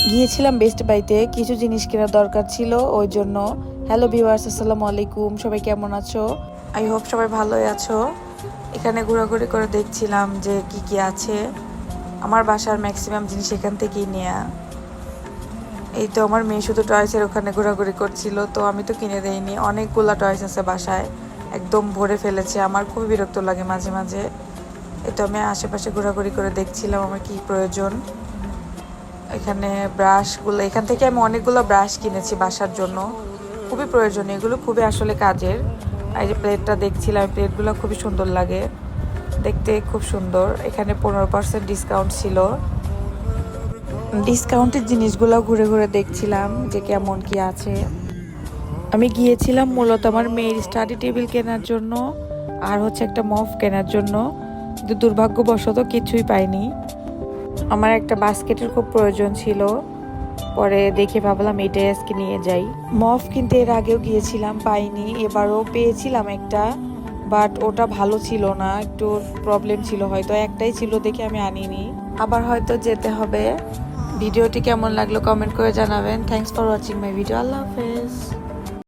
গিয়েছিলাম বেস্ট বাইতে, কিছু জিনিস কেনার দরকার ছিল ওই জন্য। হ্যালো ভিউয়ার্স, আসসালামু আলাইকুম, সবাই কেমন আছো? আই হোপ সবাই ভালোই আছো। এখানে ঘোরাঘুরি করে দেখছিলাম যে কি কি আছে। আমার বাসার ম্যাক্সিমাম জিনিস এখান থেকেই নেয়া। এই তো আমার মেয়ে শুধু টয়েসের ওখানে ঘোরাঘুরি করছিল, তো আমি তো কিনে দেইনি। অনেকগুলা টয়েস আছে বাসায়, একদম ভরে ফেলেছে। আমার খুবই বিরক্ত লাগে মাঝে মাঝে। এই তো আমি আশেপাশে ঘোরাঘুরি করে দেখছিলাম আমার কি প্রয়োজন। এখানে ব্রাশগুলো, এখান থেকে আমি অনেকগুলো ব্রাশ কিনেছি বাসার জন্য, খুবই প্রয়োজনীয় এগুলো, খুবই আসলে কাজের। এই যে প্লেটটা দেখছিলাম, প্লেটগুলো খুবই সুন্দর লাগে দেখতে, খুব সুন্দর। এখানে 15% ডিসকাউন্ট ছিল। ডিসকাউন্টের জিনিসগুলো ঘুরে ঘুরে দেখছিলাম যে কেমন কি আছে। আমি গিয়েছিলাম মূলত আমার মেয়ের স্টাডি টেবিল কেনার জন্য আর হচ্ছে একটা মফ কেনার জন্য, কিন্তু দুর্ভাগ্যবশত কিছুই পাইনি। আমার একটা বাস্কেটের খুব প্রয়োজন ছিল, পরে দেখে ভাবলাম এটাই আজকে নিয়ে যাই। মফ কিনতে এর আগেও গিয়েছিলাম, পাইনি। এবারও পেয়েছিলাম একটা, বাট ওটা ভালো ছিল না, একটু প্রবলেম ছিল, হয়তো একটাই ছিল দেখে আমি আনিনি। আবার হয়তো যেতে হবে। ভিডিওটি কেমন লাগলো কমেন্ট করে জানাবেন। Thanks for watching my video. আল্লাহ হাফেজ।